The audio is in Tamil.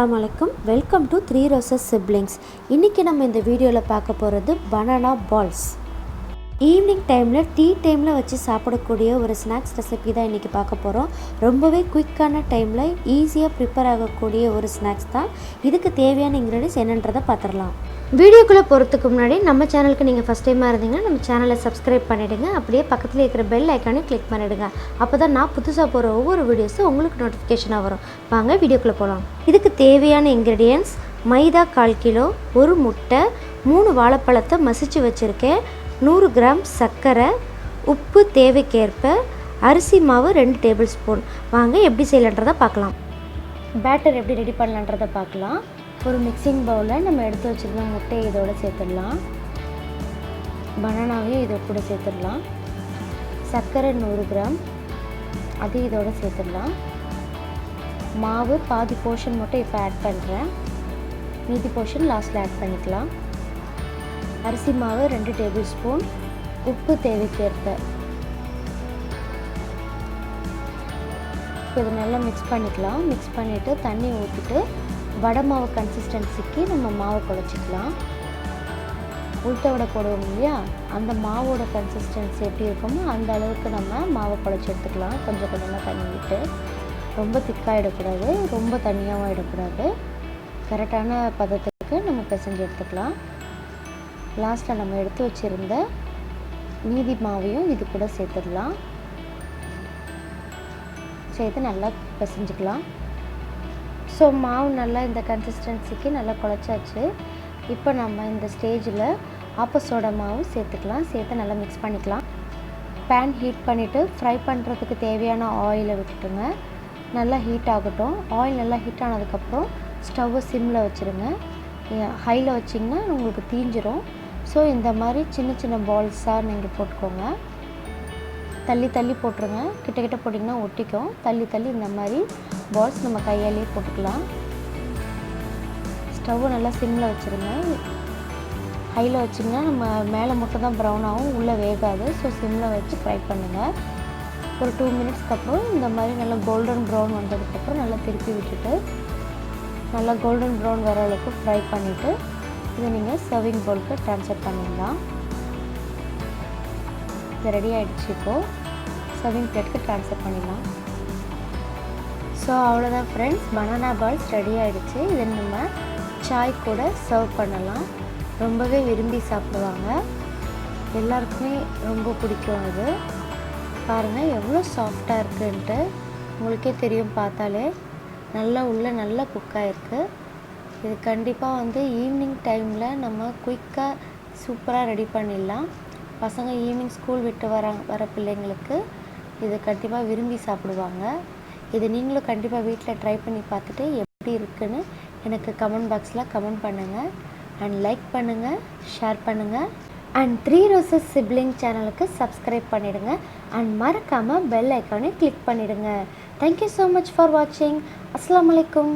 Assalamu Alaikum. Welcome to Three Roses Siblings. இன்னைக்கு நம்ம இந்த வீடியோல பார்க்க போறது banana balls. ஈவினிங் டைமில் டீ டைமில் வச்சு சாப்பிடக்கூடிய ஒரு ஸ்நாக்ஸ் ரெசிபி தான் இன்றைக்கி பார்க்க போகிறோம். ரொம்பவே குயிக்கான டைமில் ஈஸியாக ப்ரிப்பேர் ஆகக்கூடிய ஒரு ஸ்நாக்ஸ் தான். இதுக்கு தேவையான இன்க்ரீடியன்ஸ் என்னன்றதை பார்த்துடலாம். வீடியோக்குள்ளே போகிறதுக்கு முன்னாடி நம்ம சேனலுக்கு நீங்கள் ஃபஸ்ட் டைமாக இருந்தீங்கன்னா நம்ம சேனலை சப்ஸ்கிரைப் பண்ணிவிடுங்க. அப்படியே பக்கத்தில் இருக்கிற பெல் ஐக்கானே கிளிக் பண்ணிவிடுங்க. அப்போ தான் நான் புதுசாக போகிற ஒவ்வொரு வீடியோஸும் உங்களுக்கு நோட்டிஃபிகேஷனாக வரும். வாங்க வீடியோக்குள்ளே போகலாம். இதுக்கு தேவையான இன்க்ரீடியன்ஸ் மைதா 1/4 கிலோ, ஒரு முட்டை, 3 வாழைப்பழத்தை மசிச்சு வச்சுருக்கேன், 100 கிராம் சர்க்கரை, உப்பு தேவைக்கேற்ப, அரிசி மாவு 2 டேபிள் ஸ்பூன். வாங்க எப்படி செய்யலான்றதை பார்க்கலாம். பேட்டர் எப்படி ரெடி பண்ணலான்றதை பார்க்கலாம். ஒரு மிக்சிங் பவுலில் நம்ம எடுத்து வச்சுருந்த முட்டையை இதோடு சேர்த்துடலாம். பனானாவையும் இதோட கூட சேர்த்துடலாம். சர்க்கரை 100 கிராம் அதையும் இதோடு சேர்த்துடலாம். மாவு பாதி போர்ஷன் மட்டும் இப்போ ஆட் பண்ணுறேன், மீதி போர்ஷன் லாஸ்ட்டில் ஆட் பண்ணிக்கலாம். அரிசி மாவு 2 டேபிள் ஸ்பூன், உப்பு தேவைக்கேற்ப. இப்போ இதை நல்லா மிக்ஸ் பண்ணிக்கலாம். மிக்ஸ் பண்ணிவிட்டு தண்ணி ஊற்றிட்டு வடை மாவு கன்சிஸ்டன்சிக்கு நம்ம மாவு குழச்சிக்கலாம். உளுத்த வடை போடுவோம் இல்லையா, அந்த மாவோட கன்சிஸ்டன்சி எப்படி இருக்குமோ அந்த அளவுக்கு நம்ம மாவை குழச்சி எடுத்துக்கலாம். கொஞ்சம் கொஞ்சமாக தண்ணி விட்டு, ரொம்ப திக்காகிடக்கூடாது, ரொம்ப தண்ணியாகவும் ஆகிடக்கூடாது. கரெக்டான பதத்துக்கு நம்ம பிசைஞ்சு எடுத்துக்கலாம். லாஸ்ட்டில் நம்ம எடுத்து வச்சுருந்த மீதி மாவையும் இது கூட சேர்த்துடலாம். சேர்த்து நல்லா பிசைஞ்சிக்கலாம். ஸோ மாவு நல்லா இந்த கன்சிஸ்டன்சிக்கு நல்லா குழச்சாச்சு. இப்போ நம்ம இந்த ஸ்டேஜில் ஆப்பசோடா மாவு சேர்த்துக்கலாம். சேர்த்து நல்லா மிக்ஸ் பண்ணிக்கலாம். பேன் ஹீட் பண்ணிவிட்டு ஃப்ரை பண்ணுறதுக்கு தேவையான ஆயிலை விட்டுட்டுங்க. நல்லா ஹீட் ஆகட்டும். ஆயில் நல்லா ஹீட் ஆனதுக்கப்புறம் ஸ்டவ்வை சிம்மில் வச்சுருங்க. ஹையில் வச்சிங்கன்னா உங்களுக்கு தீஞ்சிரும். ஸோ இந்த மாதிரி சின்ன சின்ன பால்ஸாக நீங்கள் போட்டுக்கோங்க. தள்ளி தள்ளி போட்டுருங்க. கிட்ட போட்டிங்கன்னா ஒட்டிக்கும். தள்ளி தள்ளி இந்த மாதிரி பால்ஸ் நம்ம கையாலேயே போட்டுக்கலாம். ஸ்டவ்வை நல்லா சிம்மில் வச்சுருங்க. ஹையில் வச்சிங்கன்னா நம்ம மேலே மட்டும் தான் ப்ரௌன் ஆகும், உள்ளே வேகாது. ஸோ சிம்மில் வச்சு ஃப்ரை பண்ணுங்கள். ஒரு 2 மினிட்ஸ்க்கு அப்புறம் இந்த மாதிரி நல்லா கோல்டன் ப்ரௌன் வந்ததுக்கப்புறம் நல்லா திருப்பி விட்டுட்டு நல்லா கோல்டன் ப்ரௌன் வர அளவுக்கு ஃப்ரை பண்ணிவிட்டு இதை நீங்கள் சர்விங் பவுலுக்கு ட்ரான்ஸ்ஃபர் பண்ணிடலாம். இது ரெடி ஆகிடுச்சு. இப்போது சர்விங் பிளேட்டுக்கு ட்ரான்ஸ்ஃபர் பண்ணிடலாம். ஸோ அவ்வளோதான் ஃப்ரெண்ட்ஸ், பனானா பால்ஸ் ரெடி ஆகிடுச்சு. இதை நம்ம சாய் கூட சர்வ் பண்ணலாம். ரொம்பவே விரும்பி சாப்பிடுவாங்க. எல்லாருக்குமே ரொம்ப பிடிக்கும். இது பாருங்கள் எவ்வளோ சாஃப்டாக இருக்குன்ட்டு உங்களுக்கே தெரியும் பார்த்தாலே. நல்லா உள்ளே நல்லா குக்காகிருக்கு. இது கண்டிப்பாக ஈவினிங் டைமில் நம்ம குயிக்காக சூப்பராக ரெடி பண்ணிடலாம். பசங்க ஈவினிங் ஸ்கூல் விட்டு வர பிள்ளைங்களுக்கு இது கண்டிப்பாக விரும்பி சாப்பிடுவாங்க. இது நீங்களும் கண்டிப்பாக வீட்டில் ட்ரை பண்ணி பார்த்துட்டு எப்படி இருக்குன்னு எனக்கு கமெண்ட் பாக்ஸில் கமெண்ட் பண்ணுங்கள். அண்ட் லைக் பண்ணுங்கள், ஷேர் பண்ணுங்கள். அண்ட் த்ரீ ரோசஸ் சிப்ளிங் சேனலுக்கு சப்ஸ்கிரைப் பண்ணிவிடுங்க. அண்ட் மறக்காமல் பெல் ஐக்கானே கிளிக் பண்ணிவிடுங்க. தேங்க்யூ ஸோ மச் ஃபார் வாட்சிங். அஸ்ஸலாமு அலைக்கும்.